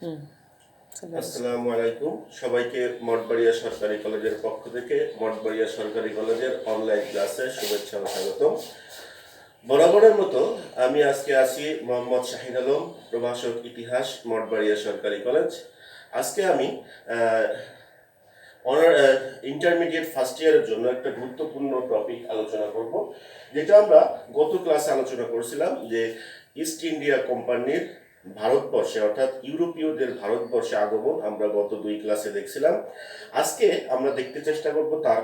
হুম, চলে আসছে। আসসালামু আলাইকুম সবাইকে মঠবাড়িয়া সরকারি কলেজের পক্ষ থেকে মঠবাড়িয়া সরকারি কলেজের অনলাইন ক্লাসে শুভেচ্ছা ও স্বাগতম। বরাবরের মতো আমি আজকে আছি মোহাম্মদ শাহিদ আলম, প্রভাষক ইতিহাস, মঠবাড়িয়া সরকারি কলেজ। আজকে আমি অনার ইন্টারমিডিয়েট ফার্স্ট ইয়ারের জন্য একটা গুরুত্বপূর্ণ টপিক আলোচনা করব, যেটা আমরা গত ক্লাসে আলোচনা করেছিলাম যে ইস্ট ইন্ডিয়া কোম্পানির ভারতবর্ষে অর্থাৎ ইউরোপীয়দের ভারতবর্ষে আগমন আমরা গত দুই ক্লাসে দেখছিলাম। আজকে আমরা দেখতে চেষ্টা করব তার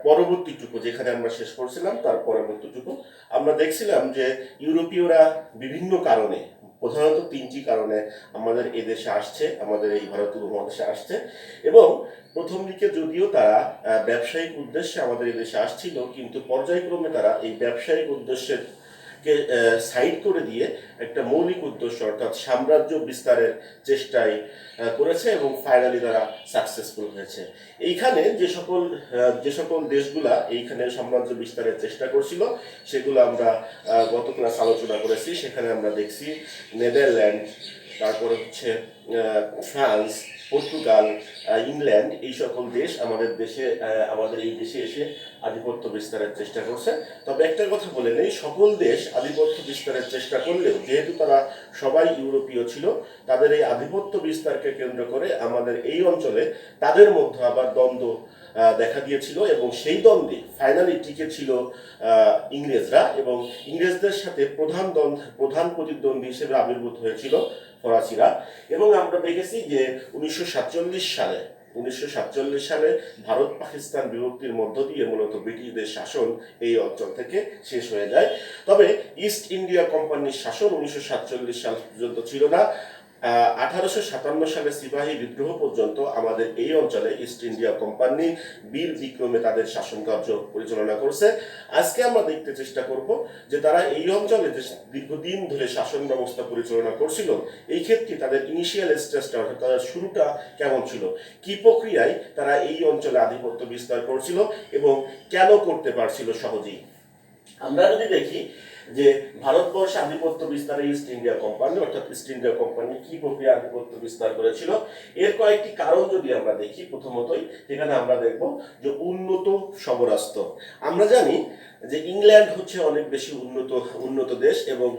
পরবর্তীটুকু, যেখানে আমরা শেষ করছিলাম তার পরবর্তীটুকু। আমরা দেখছিলাম যে ইউরোপীয়রা বিভিন্ন কারণে, প্রধানত তিনটি কারণে আমাদের এই দেশে আসছে, আমাদের এই ভারতীয় উপমহাদেশে আসছে। এবং প্রথম দিকে যদিও তারা ব্যবসায়িক উদ্দেশ্যে আমাদের এই দেশে আসছিল, কিন্তু পর্যায়ক্রমে তারা এই ব্যবসায়িক উদ্দেশ্যের কে সাইড করে দিয়ে একটা মৌলিক উদ্দেশ্য অর্থাৎ সাম্রাজ্য বিস্তারের চেষ্টায় করেছে এবং ফাইনালি তারা সাকসেসফুল হয়েছে। এইখানে যে সকল দেশগুলা এইখানে সাম্রাজ্য বিস্তারের চেষ্টা করছিল সেগুলো আমরা গত ক্লাস আলোচনা করেছি। সেখানে আমরা দেখছি নেদারল্যান্ড, তারপরে হচ্ছে ফ্রান্স, পর্তুগাল, ইংল্যান্ড, এই সকল দেশ আমাদের এই দেশে এসে আধিপত্য বিস্তারের চেষ্টা করছে। তবে একটা কথা বলে নেই, সকল দেশ আধিপত্য বিস্তারের চেষ্টা করলেও যেহেতু তারা সবাই ইউরোপীয় ছিল, তাদের এই আধিপত্য বিস্তারকে কেন্দ্র করে আমাদের এই অঞ্চলে তাদের মধ্যে আবার দ্বন্দ্ব দেখা দিয়েছিল এবং সেই দ্বন্দ্বে ফাইনালি টিকে ছিল ইংরেজরা, এবং ইংরেজদের সাথে প্রধান প্রতিদ্বন্দ্বী হিসেবে আবির্ভূত হয়েছিল ফরাসিরা। এবং আমরা দেখেছি যে 1947 সালে ভারত পাকিস্তান বিভক্তির মধ্য দিয়ে মূলত ব্রিটিশদের শাসন এই অঞ্চল থেকে শেষ হয়ে যায়। তবে ইস্ট ইন্ডিয়া কোম্পানির শাসন 1947 সাল পর্যন্ত ছিল না। 1857 সালে সিপাহী বিদ্রোহ পর্যন্ত আমাদের এই অঞ্চলে ইস্ট ইন্ডিয়া কোম্পানি বীর বিক্রমে তাদের শাসন কার্য পরিচালনা করছে। আজকে আমরা দেখতে চেষ্টা করব যে তারা এই অঞ্চলে যে দীর্ঘদিন ধরে শাসন ব্যবস্থা পরিচালনা করছিল, এই ক্ষেত্রে তাদের ইনিশিয়াল স্টেজটা অর্থাৎ তাদের শুরুটা কেমন ছিল, কি প্রক্রিয়ায় তারা এই অঞ্চলে আধিপত্য বিস্তার করছিল এবং কেন করতে পারছিল সহজেই। আমরা যদি দেখি যে ভারতবর্ষে আধিপত্য বিস্তারে ইস্ট ইন্ডিয়া কোম্পানি অর্থাৎ ইস্ট ইন্ডিয়া কোম্পানি কি প্রক্রিয়া আধিপত্য বিস্তার করেছিল, এর কয়েকটি কারণ যদি আমরা দেখি, প্রথমতই এখানে আমরা দেখব যে উন্নত সমরাস্ত্র। আমরা জানি যে ইংল্যান্ড হচ্ছে অনেক বেশি উন্নত দেশ, এবং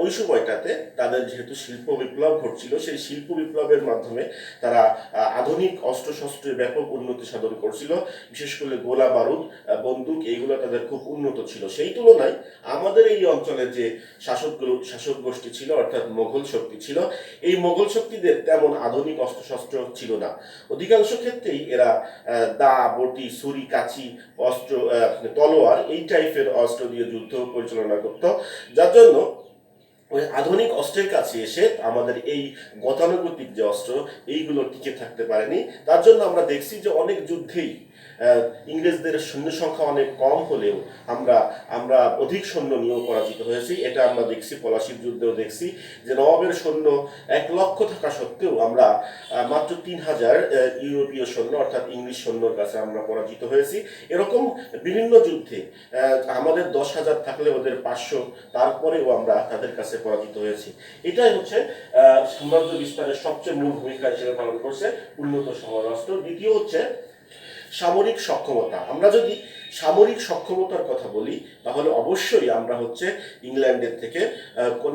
ওই সময়টাতে তাদের যেহেতু শিল্প বিপ্লব ঘটছিল, সেই শিল্প বিপ্লবের মাধ্যমে তারা আধুনিক অস্ত্রশস্ত্রের ব্যাপক উন্নতি সাধন করছিল। বিশেষ করে গোলা বারুদ, বন্দুক, এইগুলো তাদের খুব উন্নত ছিল। সেই তুলনায় আমাদের এই অঞ্চলের যে শাসক গোষ্ঠী ছিল অর্থাৎ মোগল শক্তি ছিল, এই মোগল শক্তিদের তেমন আধুনিক অস্ত্রশস্ত্র ছিল না। অধিকাংশ ক্ষেত্রেই এরা দা, বটি, ছুরি, কাঁচি, অস্ত্র, তলোয়ার, এই টাইপের অস্ত্র দিয়ে যুদ্ধ পরিচালনা করত, যার জন্য ওই আধুনিক অস্ত্রের কাছে এসে আমাদের এই গতানুগতিক যে অস্ত্র, এইগুলো টিকে থাকতে পারেনি। তার জন্য আমরা দেখছি যে অনেক যুদ্ধেই ইংরেজদের সৈন্য সংখ্যা অনেক কম হলেও আমরা আমরা অধিক সৈন্য নিয়েও পরাজিত হয়েছি। এটা আমরা দেখছি পলাশির যুদ্ধেও দেখছি যে নবাবের সৈন্য 1,00,000 থাকা সত্ত্বেও আমরা মাত্র 3,000 ইউরোপীয় সৈন্য অর্থাৎ ইংলিশ সৈন্যর কাছে আমরা পরাজিত হয়েছি। এরকম বিভিন্ন যুদ্ধে আমাদের 10,000 থাকলে ওদের 500, তারপরেও আমরা তাদের কাছে পরাজিত হয়েছি। এটাই হচ্ছে সাম্রাজ্য বিস্তারের সবচেয়ে মূল ভূমিকা হিসেবে পালন করছে উন্নত সমরাস্ত্র। দ্বিতীয় হচ্ছে সামরিক সক্ষমতা। আমরা যদি সামরিক সক্ষমতার কথা বলি, তাহলে অবশ্যই আমরা হচ্ছে ইংল্যান্ডের থেকে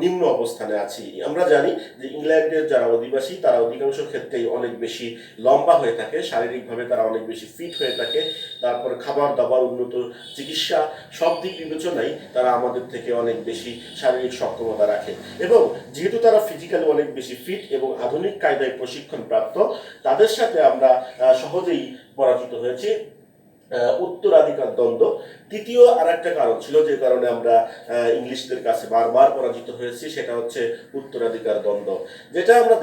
নিম্ন অবস্থানে আছি। আমরা জানি যে ইংল্যান্ডের যারা অধিবাসী তারা অধিকাংশ ক্ষেত্রেই অনেক বেশি লম্বা হয়ে থাকে, শারীরিকভাবে তারা অনেক বেশি ফিট হয়ে থাকে, তারপর খাবার দাবার, উন্নত চিকিৎসা, সব দিক বিবেচনায় তারা আমাদের থেকে অনেক বেশি শারীরিক সক্ষমতা রাখে। এবং যেহেতু তারা ফিজিক্যালি অনেক বেশি ফিট এবং আধুনিক কায়দায় প্রশিক্ষণ প্রাপ্ত, তাদের সাথে আমরা সহজেই পরাজিত হয়েছে। উত্তরাধিকার দ্বন্দ্ব তৃতীয় আর একটা কারণ ছিল, যে কারণে আমরা ইংলিশদের কাছে বারবার পরাজিত হয়েছি, সেটা হচ্ছে উত্তরাধিকার দ্বন্দ্ব। যেটা আমরা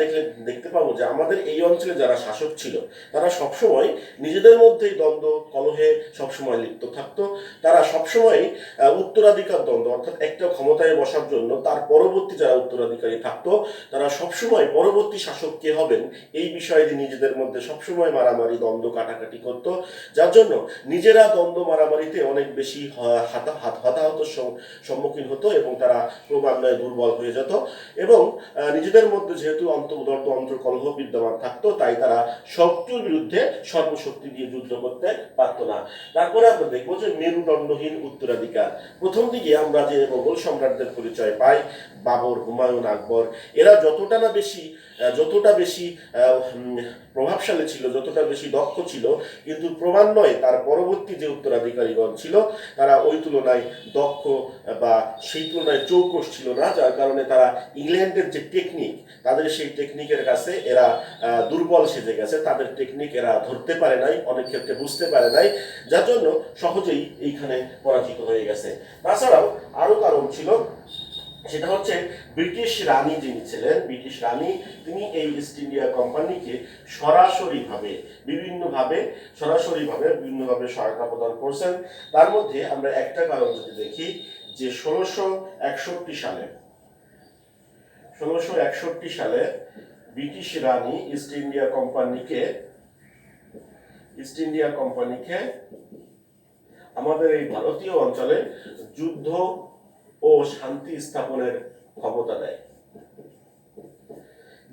দেখতে পাবো যে আমাদের এই অঞ্চলে যারা শাসক ছিল তারা সবসময় নিজেদের মধ্যেই দ্বন্দ্ব কলহে সবসময় লিপ্ত থাকতো। তারা সবসময় উত্তরাধিকার দ্বন্দ্ব অর্থাৎ একটা ক্ষমতায় বসার জন্য তার পরবর্তী যারা উত্তরাধিকারী থাকতো, তারা সবসময় পরবর্তী শাসক কে হবেন এই বিষয়ে নিজেদের মধ্যে সবসময় মারামারি, দ্বন্দ্ব, কাটাকাটি করতো। যার জন্য নিজেরা দ্বন্দ্ব মারামারিতে অনেক বেশি হতাহত সম্মুখীন হতো এবং তারা ক্রমান্বয়ে দুর্বল হয়ে যেত এবং নিজেদের মধ্যে যেহেতু অন্তর্কলহ বিদ্যমান থাকতো, তাই তারা শত্রুর বিরুদ্ধে সর্বশক্তি দিয়ে যুদ্ধ করতে পারত না। তারপরে আমরা দেখবো যে মেরুদণ্ডহীন উত্তরাধিকার। প্রথম দিকে আমরা যে মোগল সম্রাটদের পরিচয় পাই, বাবর, হুমায়ুন, আকবর, এরা যতটা বেশি প্রভাবশালী ছিল, যতটা বেশি দক্ষ ছিল, কিন্তু ক্রমান্বয়ে তার পরবর্তী যে উত্তরাধিকারীগণ ছিল তারা ওই তুলনায় দক্ষ বা সেই তুলনায় চৌকস ছিল না, যার কারণে তারা ইংল্যান্ডের যে টেকনিক, তাদের সেই টেকনিকের কাছে এরা দুর্বল সেজে গেছে। তাদের টেকনিক এরা ধরতে পারে নাই, অনেক ক্ষেত্রে বুঝতে পারে নাই, যার জন্য সহজেই এইখানে পরাজিত হয়ে গেছে। তাছাড়াও আরো কারণ ছিল, সেটা হচ্ছে ব্রিটিশ রানী যিনি ছিলেন, ব্রিটিশ রানী, তিনি এই ইস্ট ইন্ডিয়া কোম্পানিকে সরাসরিভাবে বিভিন্নভাবে সহায়তা প্রদান করছেন। তার মধ্যে আমরা একটা কারণ যদি দেখি, যে 1661 সালে ব্রিটিশ রানী ইস্ট ইন্ডিয়া কোম্পানিকে আমাদের এই ভারতীয় অঞ্চলে যুদ্ধ ও শান্তি স্থাপনের ক্ষমতা দেয়,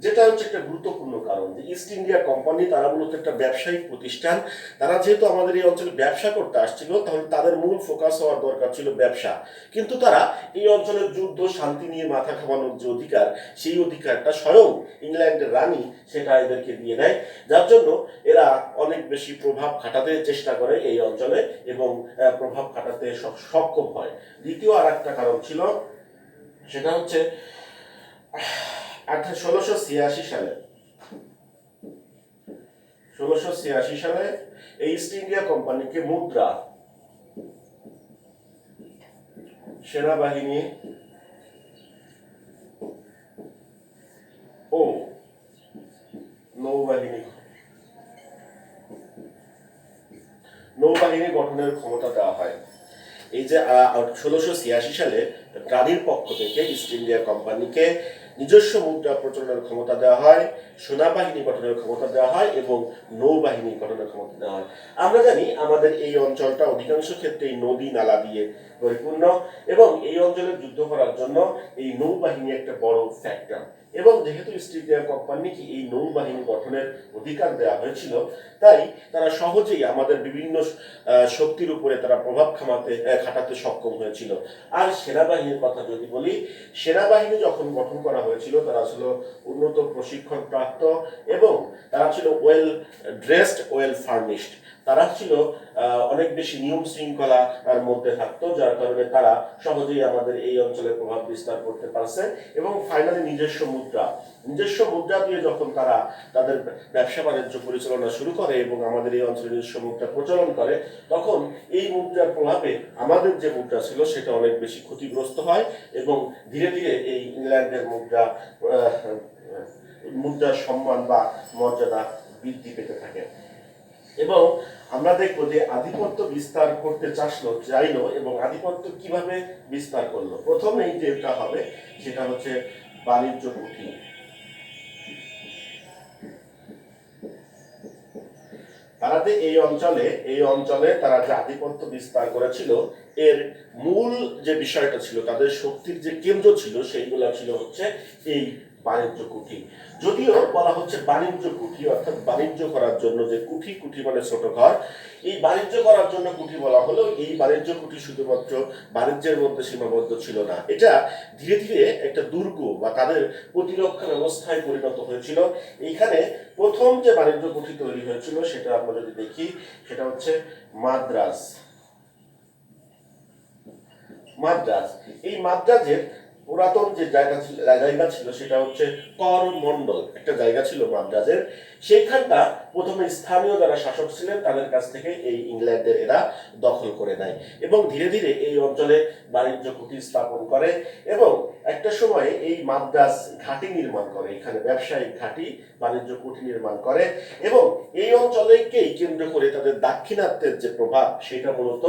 যেটা হচ্ছে একটা গুরুত্বপূর্ণ কারণ। যে ইস্ট ইন্ডিয়া কোম্পানি তারা মূলত একটা ব্যবসায়িক প্রতিষ্ঠান। তারা যেহেতু আমাদের এই অঞ্চলে ব্যবসা করতে আসছিল, তাহলে তাদের মূল ফোকাস হওয়ার দরকার ছিল ব্যবসা। কিন্তু তারা এই অঞ্চলের যুদ্ধ শান্তি নিয়ে মাথা ঘামানোর যে অধিকার, সেই অধিকারটা স্বয়ং ইংল্যান্ডের রানী সেটা এদেরকে দিয়ে দেয়, যার জন্য এরা অনেক বেশি প্রভাব খাটাতে চেষ্টা করে এই অঞ্চলে এবং প্রভাব খাটাতে সক্ষম হয়। দ্বিতীয় আর একটা কারণ ছিল, সেটা হচ্ছে 1686 সালে এই ইস্ট ইন্ডিয়া কোম্পানিকে মুদ্রা, সেনাবাহিনী ও নৌবাহিনী গঠনের ক্ষমতা দেওয়া হয়। এই যে 1686 সালে রানীর পক্ষ থেকে ইস্ট ইন্ডিয়া কোম্পানিকে নিজস্ব মুদ্রা প্রচলনের ক্ষমতা দেওয়া হয়, সেনাবাহিনী গঠনের ক্ষমতা দেওয়া হয় এবং নৌবাহিনী গঠনের ক্ষমতা দেওয়া হয়। আমরা জানি আমাদের এই অঞ্চলটা অধিকাংশ ক্ষেত্রেই নদী নালা দিয়ে পরিপূর্ণ এবং এই অঞ্চলে যুদ্ধ করার জন্য এই নৌবাহিনী একটা বড় ফ্যাক্টর। এবং যেহেতু ইস্ট ইন্ডিয়া কোম্পানিকে এই নৌবাহিনী গঠনের অধিকার দেওয়া হয়েছিল, তাই তারা সহজেই আমাদের বিভিন্ন শক্তির উপরে তারা প্রভাব খাটাতে সক্ষম হয়েছিল। আর সেনাবাহিনীর কথা যদি বলি, সেনাবাহিনী যখন গঠন করা হয়েছিল, তারা ছিল উন্নত প্রশিক্ষণ প্রাপ্ত এবং তারা ছিল ওয়েল ড্রেসড, ওয়েল ফার্নিশড। তারা ছিল অনেক বেশি নিয়ম শৃঙ্খলার মধ্যে থাকতো, যার কারণে তারা সহজেই আমাদের এই অঞ্চলে প্রভাব বিস্তার করতে পারছে। এবং ফাইনালি নিজস্ব মুদ্রা দিয়ে যখন তারা তাদের ব্যবসা বাণিজ্য পরিচালনা শুরু করে এবং আমাদের এই অঞ্চলে নিজস্ব মুদ্রা প্রচলন করে, তখন এই মুদ্রার প্রভাবে আমাদের যে মুদ্রা ছিল সেটা অনেক বেশি ক্ষতিগ্রস্ত হয় এবং ধীরে ধীরে এই ইংল্যান্ডের মুদ্রার সম্মান বা মর্যাদা বৃদ্ধি পেতে থাকে। এবং আমরা দেখবো যে আধিপত্য বিস্তার করতে চাইলো এবং আধিপত্য কিভাবে বিস্তার করলো। প্রথমেই যেটা হবে সেটা হচ্ছে বাণিজ্য কুঠি। তারা যে এই অঞ্চলে তারা যে আধিপত্য বিস্তার করেছিল, এর মূল যে বিষয়টা ছিল, তাদের শক্তির যে কেন্দ্র ছিল, সেইগুলা ছিল হচ্ছে এই বাণিজ্য কুঠি। যদিও বলা হচ্ছে বাণিজ্য কুঠি, অর্থাৎ বাণিজ্য করার জন্য যে কুঠি মানে ছোট ঘর, এই বাণিজ্য করার জন্য কুঠি বলা হলেও এই বাণিজ্য কুঠি শুধুমাত্র বাণিজ্যের মধ্যে সীমাবদ্ধ ছিল না, এটা ধীরে ধীরে একটা দুর্গ বা তাদের প্রতিরক্ষা ব্যবস্থায় পরিণত হয়েছিল। এইখানে প্রথম যে বাণিজ্য কুঠি তৈরি হয়েছিল সেটা আমরা যদি দেখি, সেটা হচ্ছে মাদ্রাজ। এই মাদ্রাজের পুরাতন যে জায়গা ছিল সেটা হচ্ছে করমণ্ডল, একটা জায়গা ছিল মাদ্রাজের। সেইখানটা প্রথমে স্থানীয় যারা শাসক ছিলেন তাদের কাছ থেকে এই ইংল্যান্ডের এরা দখল করে নেয় এবং ধীরে ধীরে এই অঞ্চলে বাণিজ্য কুঠি স্থাপন করে এবং একটা সময়ে এই মাদ্রাজ ঘাঁটি নির্মাণ করে, এখানে ব্যবসায়িক ঘাঁটি, বাণিজ্য কুঠি নির্মাণ করে এবং এই অঞ্চলেকেই কেন্দ্র করে তাদের দাক্ষিণাত্যের যে প্রভাব, সেটা মূলত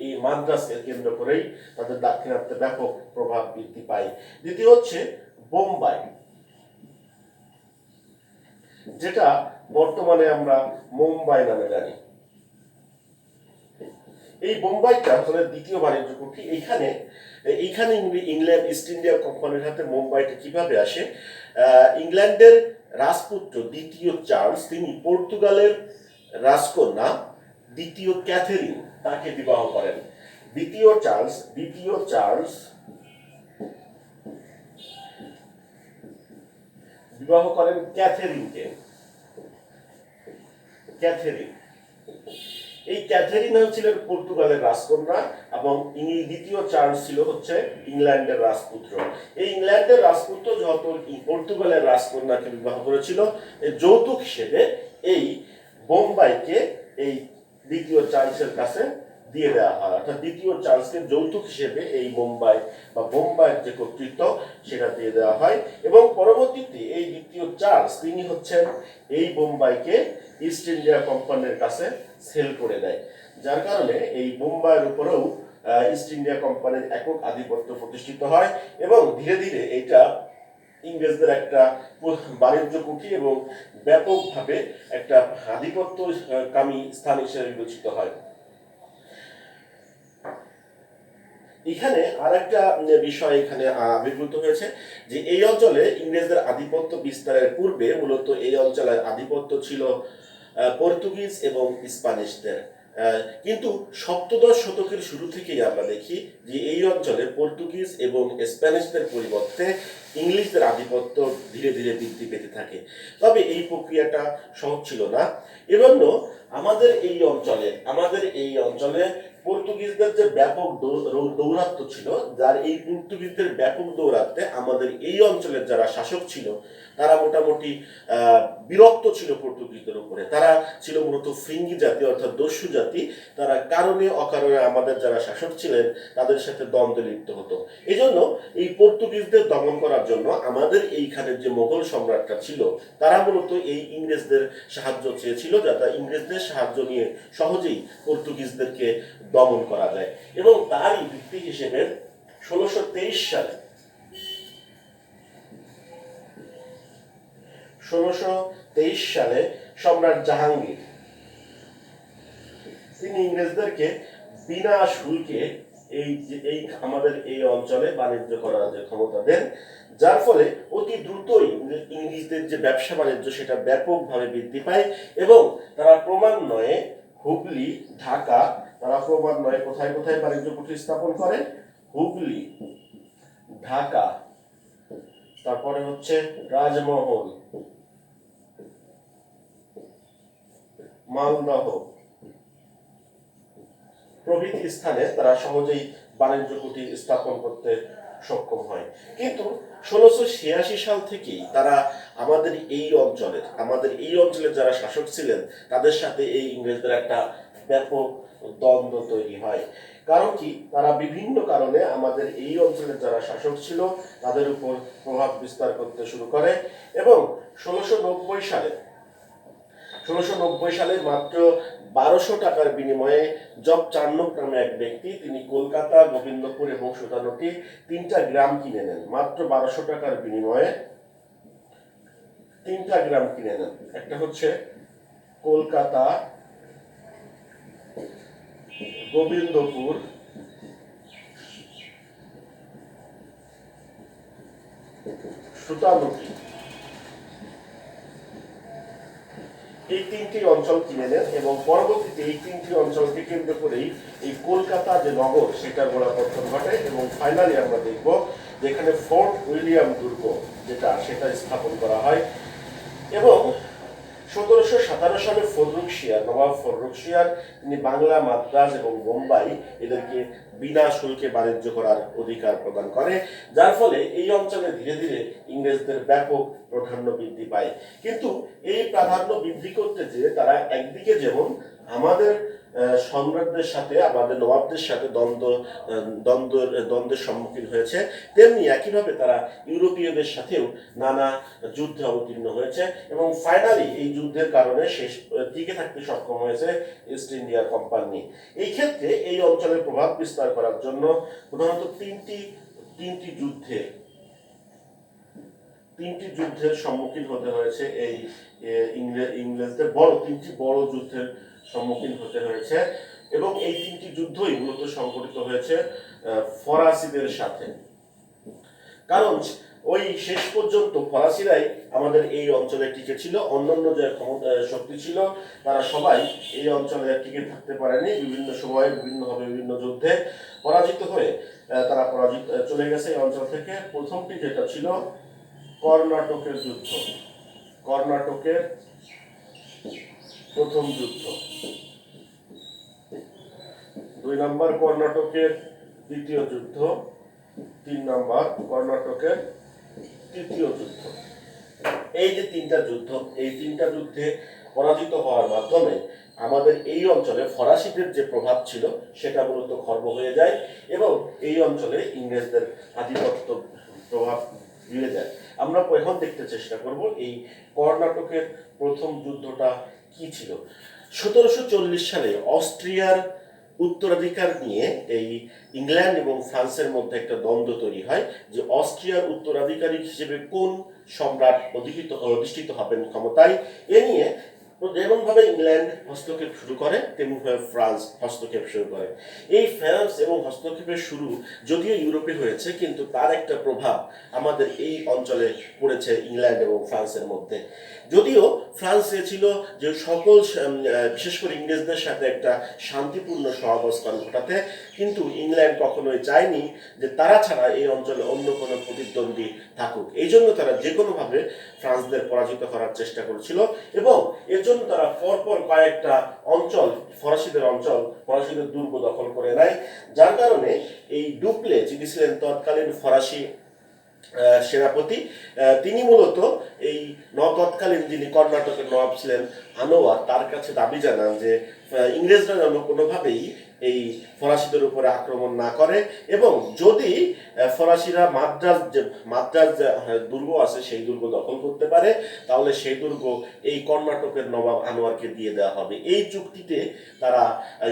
এই মাদ্রাজকে কেন্দ্র করেই তাদের দাক্ষিণাত্যে ব্যাপক প্রভাব বৃদ্ধি পায়। দ্বিতীয় হচ্ছে বোম্বাই, যেটা বর্তমানে আমরা মুম্বাই নামে জানি। এই বোম্বাইটা আসলে দ্বিতীয় বাণিজ্য কুঠি। এইখানে এইখানে ইংল্যান্ড ইস্ট ইন্ডিয়া কোম্পানির হাতে মুম্বাইটা কিভাবে আসে? ইংল্যান্ডের রাজপুত্র দ্বিতীয় চার্লস তিনি পর্তুগালের রাজকন্যা দ্বিতীয় ক্যাথেরিন তাকে বিবাহ করেন। দ্বিতীয় চার্লস বিবাহ করেন ক্যাথেরিনকে। এই ক্যাথেরিন ছিলেন পর্তুগালের রাজকন্যা এবং দ্বিতীয় চার্লস ছিল হচ্ছে ইংল্যান্ডের রাজপুত্র। এই ইংল্যান্ডের রাজপুত্র যখন পর্তুগালের রাজকন্যাকে বিবাহ করেছিল, যৌতুক হিসেবে এই বোম্বাইকে এই দ্বিতীয় চার্লসের কাছে দিয়ে দেওয়া হয়। অর্থাৎ দ্বিতীয় চার্লসকে যৌতুক হিসেবে এই বোম্বাইয়ের যে কর্তৃত্ব সেটা দিয়ে দেওয়া হয় এবং পরবর্তীতে এই দ্বিতীয় চার্লস তিনি হচ্ছেন এই বোম্বাইকে ইস্ট ইন্ডিয়া কোম্পানির কাছে সেল করে দেয়, যার কারণে এই বোম্বাইয়ের উপরেও ইস্ট ইন্ডিয়া কোম্পানির একক আধিপত্য প্রতিষ্ঠিত হয় এবং ধীরে ধীরে এটা ইংরেজদের একটা বাণিজ্য কুঠি এবং ব্যাপকভাবে একটা আধিপত্যকামী স্থান হিসেবে বিবেচিত হয়। এখানে আর একটা বিষয় এখানে আবির্ভূত হয়েছে যে এই অঞ্চলে ইংরেজদের আধিপত্য বিস্তারের পূর্বে মূলত এই অঞ্চলের আধিপত্য ছিল পর্তুগিজ এবং স্প্যানিশদের, কিন্তু সপ্তদশ শতকের শুরু থেকেই আমরা দেখি যে এই অঞ্চলে পর্তুগিজ এবং স্প্যানিশদের পরিবর্তে ইংলিশদের আধিপত্য ধীরে ধীরে বৃদ্ধি পেতে থাকে। তবে এই প্রক্রিয়াটা সহজ ছিল না। এজন্য আমাদের এই অঞ্চলে পর্তুগিজদের যে ব্যাপক দৌরাত্ম্য ছিল, যার এই পর্তুগিজদের ব্যাপক দৌরাত্ম্যে আমাদের এই অঞ্চলের যারা শাসক ছিল তারা মোটামুটি বিরক্ত ছিল পর্তুগিজদের উপরে। তারা ছিল মূলত ফ্রিঙ্গি জাতি অর্থাৎ দস্যু জাতি। তারা কারণে অকারণে আমাদের যারা শাসক ছিলেন তাদের সাথে দ্বন্দ্বে লিপ্ত হতো। এই জন্য এই পর্তুগিজদের দমন করার জন্য আমাদের এইখানের যে মোগল সম্রাটরা ছিল তারা মূলত এই ইংরেজদের সাহায্য চেয়েছিল, যাতে ইংরেজদের সাহায্য নিয়ে সহজেই পর্তুগিজদেরকে দমন করা যায়। এবং তারই ভিত্তি হিসেবে 1623 সালে সম্রাট জাহাঙ্গীর তিনি ইংরেজদেরকে বিনা শুল্কে এই আমাদের এই অঞ্চলে বাণিজ্য করার যে ক্ষমতা দেন, যার ফলে অতি দ্রুতই ইংরেজদের যে ব্যবসা বাণিজ্য সেটা ব্যাপকভাবে বৃদ্ধি পায় এবং তারা ক্রমান্বয়ে হুগলি, ঢাকা, তারা ক্রমান্বয়ে কোথায় কোথায় বাণিজ্য কুঠি স্থাপন করে? হুগলি, ঢাকা, তারপরে হচ্ছে রাজমহল, মালদহ প্রভৃতি স্থানে তারা সহজেই বাণিজ্য কুঠি স্থাপন করতে সক্ষম হয়। কিন্তু 1686 সাল থেকেই তারা আমাদের এই অঞ্চলের যারা শাসক ছিলেন তাদের সাথে এই ইংরেজদের একটা ব্যাপক দ্বন্দ্ব তৈরি হয়। কারণ কি? তারা বিভিন্ন কারণে আমাদের এই অঞ্চলের যারা শাসক ছিল তাদের উপর প্রভাব বিস্তার করতে শুরু করে এবং 1690 সালে মাত্র 1200 টাকার বিনিময়ে জব চার্নক নামে এক ব্যক্তি তিনি কলকাতা, গোবিন্দপুর এবং সুতানুটি 3টা গ্রাম কিনে নেন। মাত্র 1200 টাকার বিনিময়ে 3টা গ্রাম কিনে নেন। একটা হচ্ছে কলকাতা, গোবিন্দপুর, সুতানুটি, এই 3টি অঞ্চল কিনে নেন এবং পরবর্তীতে এই 3টি অঞ্চলকে কেন্দ্র করেই এই কলকাতা যে নগর সেটার গোড়াপত্তন ঘটে এবং ফাইনালি আমরা দেখব যেখানে ফোর্ট উইলিয়াম দুর্গ সেটা স্থাপন করা হয় এবং 1717 সালে নবাব ফররুখশিয়ার তিনি বাংলা, মাদ্রাজ এবং বোম্বাই এদেরকে বিনা শুল্কে বাণিজ্য করার অধিকার প্রদান করে, যার ফলে এই অঞ্চলে ধীরে ধীরে ইংরেজদের ব্যাপক প্রাধান্য বৃদ্ধি পায়। কিন্তু এই প্রাধান্য বৃদ্ধি করতে যেয়ে তারা একদিকে যেমন আমাদের সম্রাটদের সাথে, আমাদের নবাবদের সাথে দ্বন্দ্বের সম্মুখীন হয়েছে, তেমনি একইভাবে তারা ইউরোপীয়দের সাথেও নানা যুদ্ধে অবতীর্ণ হয়েছে এবং ফাইনালি এই যুদ্ধের কারণে শেষ টিকে থাকতে সক্ষম হয়েছে ইস্ট ইন্ডিয়া কোম্পানি। এই ক্ষেত্রে এই অঞ্চলে প্রভাব বিস্তার করার জন্য প্রধানত তিনটি যুদ্ধের সম্মুখীন হতে হয়েছে। এই ইংরেজদের তিনটি বড় যুদ্ধের সম্মুখীন হতে হয়েছে। এবং এই তিনটি যুদ্ধই মূলত সংঘটিত হয়েছে ফরাসিদের সাথে। কারণ ওই শেষ পর্যন্ত ফরাসিরাই আমাদের এই অঞ্চলে টিকে ছিল, অন্যান্য যে শক্তি ছিল তারা সবাই এই অঞ্চলে টিকে থাকতে পারেনি, বিভিন্ন সময়ে বিভিন্নভাবে বিভিন্ন যুদ্ধে পরাজিত হয়ে তারা চলে গেছে এই অঞ্চল থেকে। প্রথমটি যেটা ছিল কর্ণাটকের যুদ্ধ, কর্ণাটকের প্রথম যুদ্ধ, 2 নম্বর কর্ণাটকের দ্বিতীয় যুদ্ধ, 3 নম্বর কর্ণাটকের তৃতীয় যুদ্ধ। এই যে তিনটা যুদ্ধ, এই তিনটা যুদ্ধে পরাজিত হওয়ার মাধ্যমে আমাদের এই অঞ্চলে ফরাসিদের যে প্রভাব ছিল সেটা মূলত খর্ব হয়ে যায় এবং এই অঞ্চলে ইংরেজদের আধিপত্য প্রভাব মিলে যায়। আমরা এখন দেখতে চেষ্টা করব এই কর্ণাটকের প্রথম যুদ্ধটা কি ছিল। 1740 সালে অস্ট্রিয়ার উত্তরাধিকার নিয়ে এই ইংল্যান্ড এবং ফ্রান্সের মধ্যে একটা দ্বন্দ্ব তৈরি হয় যে অস্ট্রিয়ার উত্তরাধিকারী হিসেবে কোন সম্রাট অধিষ্ঠিত হবেন ক্ষমতায়। এ নিয়ে যেমনভাবে ইংল্যান্ড হস্তক্ষেপ শুরু করে তেমনভাবে ফ্রান্স হস্তক্ষেপ শুরু করে। এই ফ্রান্স এবং হস্তক্ষেপের শুরু যদিও ইউরোপে হয়েছে, কিন্তু তার একটা প্রভাব আমাদের এই অঞ্চলে পড়েছে ইংল্যান্ড এবং ফ্রান্সের মধ্যে। যদিও ফ্রান্স চেয়েছিল যে সকল বিশেষ করে ইংরেজদের সাথে একটা শান্তিপূর্ণ সহাবস্থান ঘটাতে, কিন্তু ইংল্যান্ড কখনোই চায়নি যে তারা ছাড়া এই অঞ্চলে অন্য কোনো প্রতিদ্বন্দ্বী থাকুক। এই জন্য তারা যে কোনোভাবে ফ্রান্সদের পরাজিত করার চেষ্টা করেছিল এবং এর জন্য তারা পরপর কয়েকটা অঞ্চল, ফরাসিদের দুর্গ দখল করে নেয়। যার কারণে এই ডুপ্লে, যিনি ছিলেন তৎকালীন ফরাসি সেনাপতি, তিনি মূলত এই তৎকালীন যিনি কর্ণাটকের নবাব ছিলেন আনোয়ার, তার কাছে দাবি জানান যে ইংরেজরা যেন কোনোভাবেই এই ফরাসিদের উপরে আক্রমণ না করে এবং যদি ফরাসিরা মাদ্রাজ যে দুর্গ আছে সেই দুর্গ দখল করতে পারে তাহলে সেই দুর্গ এই কর্ণাটকের নবাব আনোয়ারকে দিয়ে দেওয়া হবে। এই চুক্তিতে তারা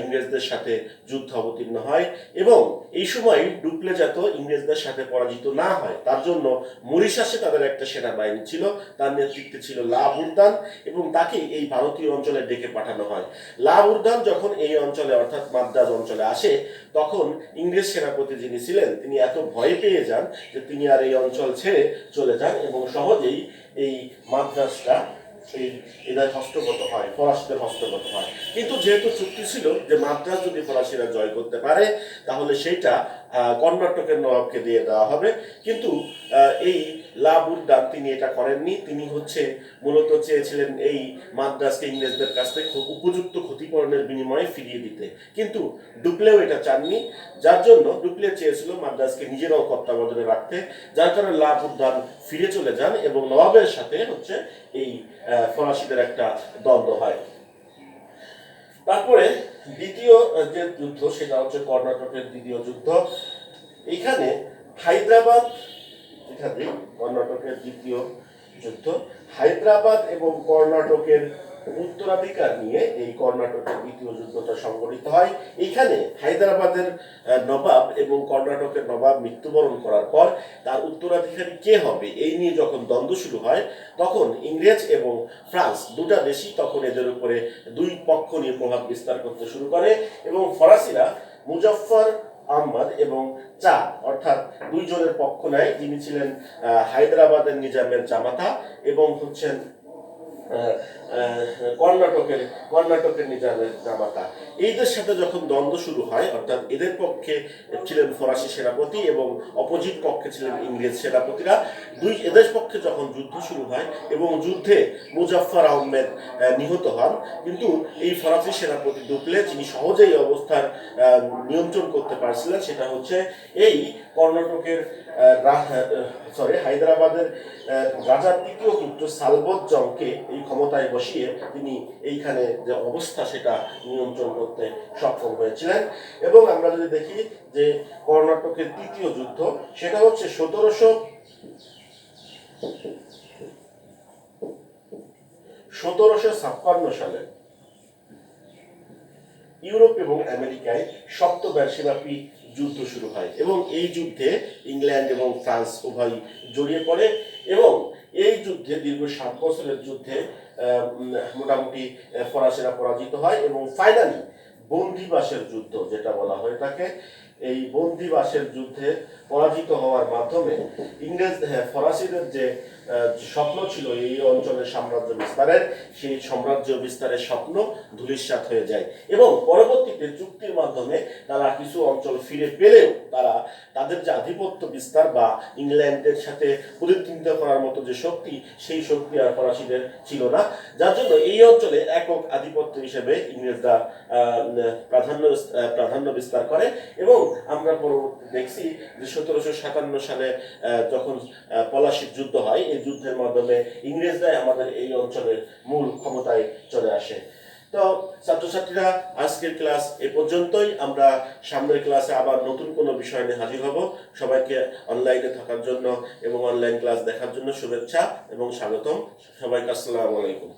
ইংরেজদের সাথে যুদ্ধ অবতীর্ণ হয় এবং এই সময় ডুপ্লে যাতে ইংরেজদের সাথে পরাজিত না হয় তার জন্য মরিশাসে তাদের একটা সেনাবাহিনী ছিল, তার নেতৃত্বে ছিল লা বুরদান এবং তাকে এই ভারতীয় অঞ্চলে ডেকে পাঠানো হয়। লা বুরদান যখন এই অঞ্চলে অর্থাৎ মাদ্রাজ অঞ্চলে আসে তখন ইংরেজ সেনাপতি যিনি ছিলেন তিনি এত ভয় পেয়ে যান যে তিনি আর এই অঞ্চল ছেড়ে চলে যান এবং সহজেই এই মাদ্রাজটা এদের হস্তগত হয়, ফরাসিদের হস্তগত হয়। কিন্তু যেহেতু চুক্তি ছিল যে মাদ্রাজ যদি ফরাসিরা জয় করতে পারে তাহলে সেইটা কর্ণাটকের নবাবকে দিয়ে দেওয়া হবে, কিন্তু এই লা বুরদান তিনি এটা করেননি। তিনি মূলত চেয়েছিলেন এই মাদ্রাজকে ইংরেজদের কাছ থেকে খুব উপযুক্ত ক্ষতিপূরণের বিনিময়ে ফিরিয়ে দিতে, কিন্তু ডুপ্লেও এটা চাননি। যার জন্য ডুপ্লে চেয়েছিল মাদ্রাজকে নিজের তত্ত্বাবধানে রাখতে, যার কারণে লা বুরদান ফিরে চলে যান এবং নবাবের সাথে এই ফরাসিদের একটা দ্বন্দ্ব হয়। তারপরে দ্বিতীয় যে যুদ্ধ সেটা কর্ণাটকের দ্বিতীয় যুদ্ধ। এখানে কর্ণাটকের দ্বিতীয় যুদ্ধ, হায়দ্রাবাদ এবং কর্ণাটকের উত্তরাধিকার নিয়ে এই কর্ণাটকের দ্বিতীয় যুদ্ধটা সংঘটিত হয়। এখানে হায়দ্রাবাদের নবাব এবং কর্ণাটকের নবাব মৃত্যুবরণ করার পর তার উত্তরাধিকারী কে হবে এই নিয়ে যখন দ্বন্দ্ব শুরু হয় তখন ইংরেজ এবং ফ্রান্স দুটা দেশই তখন এদের উপরে দুই পক্ষ নিয়ে প্রভাব বিস্তার করতে শুরু করে এবং ফরাসিরা মুজফফর আহমদ এবং চা অর্থাৎ দুইজনের পক্ষ নেয়, যিনি ছিলেন হায়দ্রাবাদের নিজামের জামাতা এবং কর্ণাটকের নিজামের জামাতা। এদের সাথে যখন দ্বন্দ্ব শুরু হয় অর্থাৎ এদের পক্ষে ছিলেন ফরাসি সেনাপতি এবং অপোজিট পক্ষে ছিলেন ইংরেজ সেনাপতিরা, এদের পক্ষে যখন যুদ্ধ শুরু হয় এবং যুদ্ধে মুজফফর আহমেদ নিহত হন, কিন্তু এই ফরাসি সেনাপতি ডুপ্লে যিনি সহজেই অবস্থার নিয়ন্ত্রণ করতে পারছিলেন সেটা এই কর্ণাটকের হায়দ্রাবাদের রাজার তৃতীয় পুত্র সালবত জংকে এই ক্ষমতায় বসিয়ে তিনি এইখানে যে অবস্থা সেটা নিয়ন্ত্রণ করতে সক্ষম হয়েছিলেন। এবং আমরা যদি দেখি যে কর্ণাটকের তৃতীয় যুদ্ধ সেটা 1756 সালে ইউরোপ এবং আমেরিকায় সপ্তবর্ষব্যাপী যুদ্ধ শুরু হয় এবং এই যুদ্ধে ইংল্যান্ড এবং ফ্রান্স উভয় জড়িয়ে পড়ে এবং এই যুদ্ধে দীর্ঘ 7 বছরের যুদ্ধে মোটামুটি ফরাসিরা পরাজিত হয় এবং ফাইনালি বন্দিবাসের যুদ্ধ যেটা বলা হয়ে থাকে, এই বন্দিবাসের যুদ্ধে পরাজিত হওয়ার মাধ্যমে ফরাসিদের যে স্বপ্ন ছিল এই অঞ্চলের সাম্রাজ্য বিস্তারের, সেই সাম্রাজ্য বিস্তারের স্বপ্ন ধূলিসাৎ হয়ে যায় এবং পরবর্তীতে চুক্তির মাধ্যমে তারা কিছু অঞ্চল ফিরে পেলেও তারা তাদের যে আধিপত্য বিস্তার বা ইংল্যান্ডের সাথে প্রতিদ্বন্দ্বিতা করার মতো যে শক্তি, সেই শক্তি আর ফরাসিদের ছিল না, যার জন্য এই অঞ্চলে একক আধিপত্য হিসেবে ইংরেজরা প্রাধান্য বিস্তার করে। এবং আমরা পরবর্তী দেখছি যে 1757 সালে যখন পলাশির যুদ্ধ হয়, এই যুদ্ধের মাধ্যমে ইংরেজরাই আমাদের এই অঞ্চলের মূল ক্ষমতায় চলে আসে। তো ছাত্রছাত্রীরা, আজকের ক্লাস এ পর্যন্তই। আমরা সামনের ক্লাসে আবার নতুন কোনো বিষয় নিয়ে হাজির হব। সবাইকে অনলাইনে থাকার জন্য এবং অনলাইন ক্লাস দেখার জন্য শুভেচ্ছা এবং স্বাগতম। সবাইকে আসসালামু আলাইকুম।